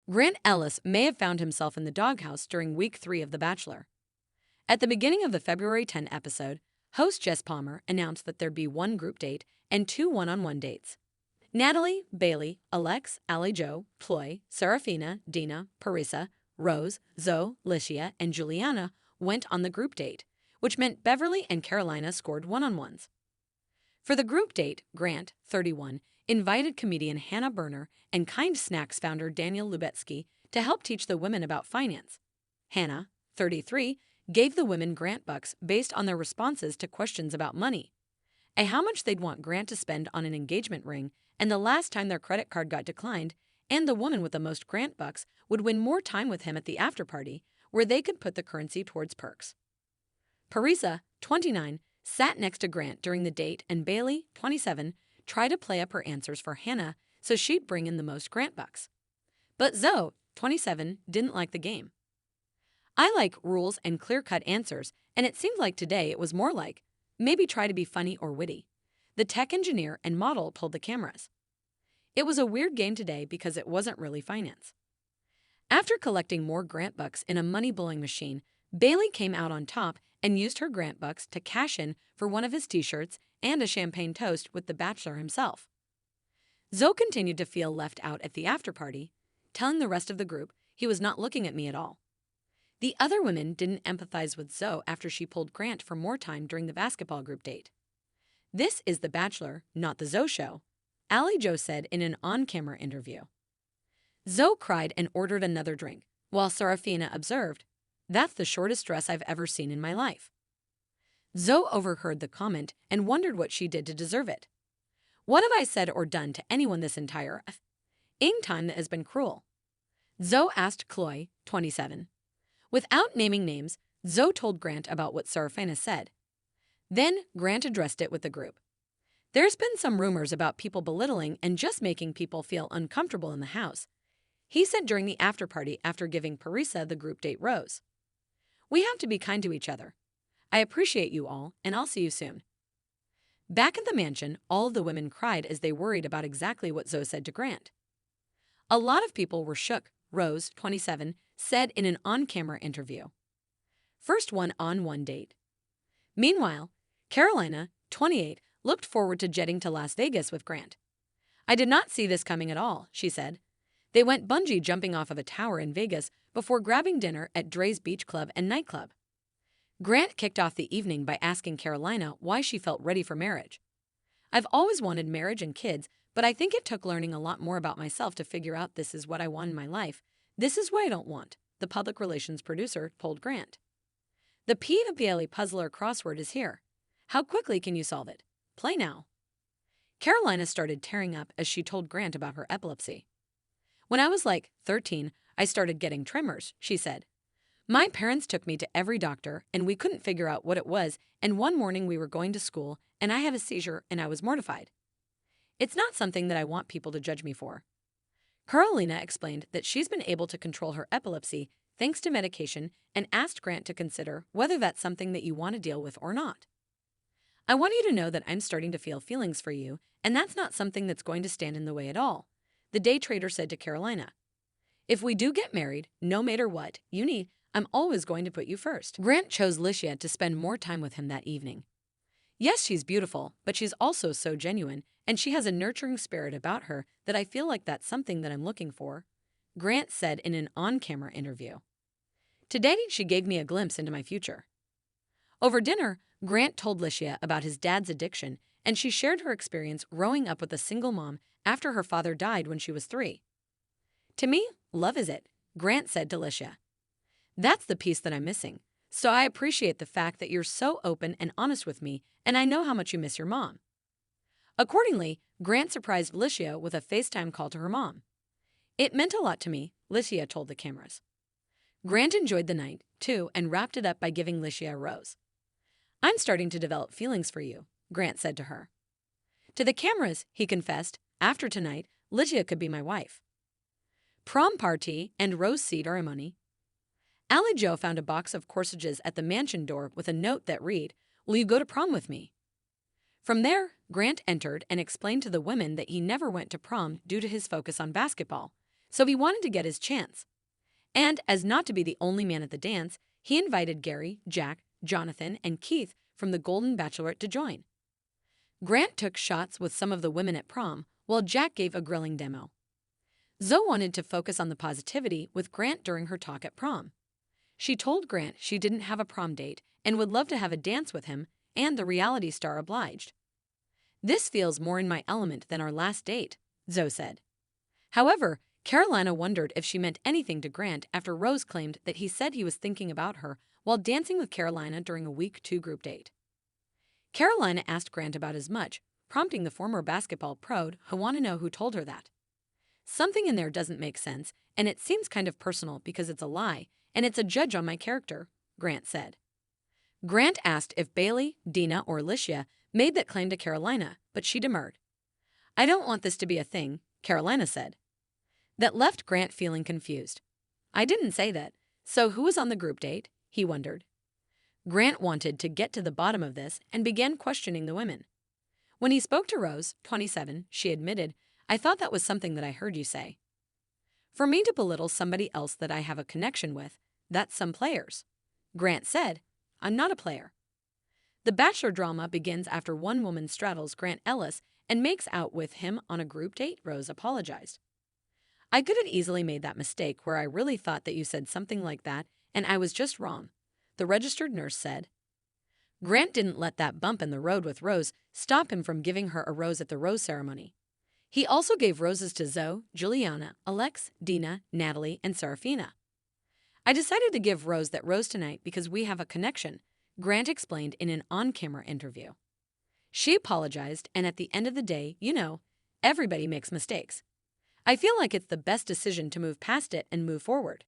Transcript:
Grant Ellis may have found himself in the doghouse during week 3 of The Bachelor. At the beginning of the February 10 episode, host Jess Palmer announced that there'd be one group date and 2 one-on-one dates. Natalie, Bailey, Alex, Allie Jo, Ploy, Serafina, Dina, Parisa, Rose, Zoe, Licia, and Juliana went on the group date, which meant Beverly and Carolina scored one-on-ones. For the group date, Grant, 31, invited comedian Hannah Berner and Kind Snacks founder Daniel Lubetsky to help teach the women about finance. Hannah, 33, gave the women Grant bucks based on their responses to questions about money, how much they'd want Grant to spend on an engagement ring, and the last time their credit card got declined, and the woman with the most Grant bucks would win more time with him at the after-party, where they could put the currency towards perks. Parisa, 29, sat next to Grant during the date, and Bailey, 27, tried to play up her answers for Hannah so she'd bring in the most Grant bucks. But Zoe, 27, didn't like the game. I like rules and clear-cut answers, and it seemed like today it was more like, maybe try to be funny or witty. The tech engineer and model pulled the cameras. It was a weird game today because it wasn't really finance. After collecting more Grant bucks in a money-blowing machine, Bailey came out on top and used her Grant bucks to cash in for one of his t-shirts and a champagne toast with the Bachelor himself. Zoe continued to feel left out at the after-party, telling the rest of the group he was not looking at me at all. The other women didn't empathize with Zoe after she pulled Grant for more time during the basketball group date. "This is The Bachelor, not the Zoe show," Allie Jo said in an on-camera interview. Zoe cried and ordered another drink, while Serafina observed, "That's the shortest dress I've ever seen in my life." Zoe overheard the comment and wondered what she did to deserve it. "What have I said or done to anyone this entire time that has been cruel?" Zoe asked Chloe, 27. Without naming names, Zoe told Grant about what Serafina said. Then Grant addressed it with the group. "There's been some rumors about people belittling and just making people feel uncomfortable in the house," he said during the after-party after giving Parisa the group date rose. "We have to be kind to each other. I appreciate you all, and I'll see you soon." Back at the mansion, all of the women cried as they worried about exactly what Zoe said to Grant. "A lot of people were shook," Rose, 27, said in an on-camera interview. First one-on-one date. Meanwhile, Carolina, 28, looked forward to jetting to Las Vegas with Grant. "I did not see this coming at all," she said. They went bungee jumping off of a tower in Vegas before grabbing dinner at Dre's Beach Club and nightclub. Grant kicked off the evening by asking Carolina why she felt ready for marriage. "I've always wanted marriage and kids, but I think it took learning a lot more about myself to figure out this is what I want in my life. This is what I don't want," the public relations producer told Grant. "The P.V.L.E. puzzler crossword is here. How quickly can you solve it? Play now." Carolina started tearing up as she told Grant about her epilepsy. "When I was like 13, I started getting tremors," she said. "My parents took me to every doctor, and we couldn't figure out what it was, and one morning we were going to school, and I had a seizure, and I was mortified. It's not something that I want people to judge me for." Carolina explained that she's been able to control her epilepsy thanks to medication and asked Grant to consider whether that's something that you want to deal with or not. "I want you to know that I'm starting to feel feelings for you, and that's not something that's going to stand in the way at all," the day trader said to Carolina. "If we do get married, no matter what you need, I'm always going to put you first." Grant chose Licia to spend more time with him that evening. "Yes, she's beautiful, but she's also so genuine, and she has a nurturing spirit about her that I feel like that's something that I'm looking for," Grant said in an on-camera interview. "Today she gave me a glimpse into my future." Over dinner, Grant told Licia about his dad's addiction, and she shared her experience growing up with a single mom after her father died when she was 3. "To me, love is it," Grant said to Licia. "That's the piece that I'm missing. So I appreciate the fact that you're so open and honest with me, and I know how much you miss your mom." Accordingly, Grant surprised Licia with a FaceTime call to her mom. "It meant a lot to me," Licia told the cameras. Grant enjoyed the night, too, and wrapped it up by giving Licia a rose. "I'm starting to develop feelings for you," Grant said to her. To the cameras, he confessed, "After tonight, Licia could be my wife." Prom party and rose ceremony. Allie Jo found a box of corsages at the mansion door with a note that read, "Will you go to prom with me?" From there, Grant entered and explained to the women that he never went to prom due to his focus on basketball, So he wanted to get his chance. And as not to be the only man at the dance, he invited Gary, Jack, Jonathan, and Keith from the Golden Bachelorette to join. Grant took shots with some of the women at prom, while Jack gave a grilling demo. Zoe wanted to focus on the positivity with Grant during her talk at prom. She told Grant she didn't have a prom date and would love to have a dance with him, and the reality star obliged. "This feels more in my element than our last date," Zoe said. However, Carolina wondered if she meant anything to Grant after Rose claimed that he said he was thinking about her while dancing with Carolina during a week 2 group date. Carolina asked Grant about as much, prompting the former basketball pro to want to know who told her that. "Something in there doesn't make sense, and it seems kind of personal because it's a lie, and it's a judge on my character," Grant said. Grant asked if Bailey, Dina, or Alicia made that claim to Carolina, but she demurred. "I don't want this to be a thing," Carolina said. That left Grant feeling confused. "I didn't say that, so who was on the group date?" he wondered. Grant wanted to get to the bottom of this and began questioning the women. When he spoke to Rose, 27, she admitted, "I thought that was something that I heard you say. For me to belittle somebody else that I have a connection with, that's some players." Grant said, "I'm not a player." The Bachelor drama begins after one woman straddles Grant Ellis and makes out with him on a group date. Rose apologized. "I could have easily made that mistake where I really thought that you said something like that, and I was just wrong," the registered nurse said. Grant didn't let that bump in the road with Rose stop him from giving her a rose at the rose ceremony. He also gave roses to Zoe, Juliana, Alex, Dina, Natalie, and Serafina. "I decided to give Rose that rose tonight because we have a connection," Grant explained in an on-camera interview. She apologized, and at the end of the day, everybody makes mistakes. "I feel like it's the best decision to move past it and move forward."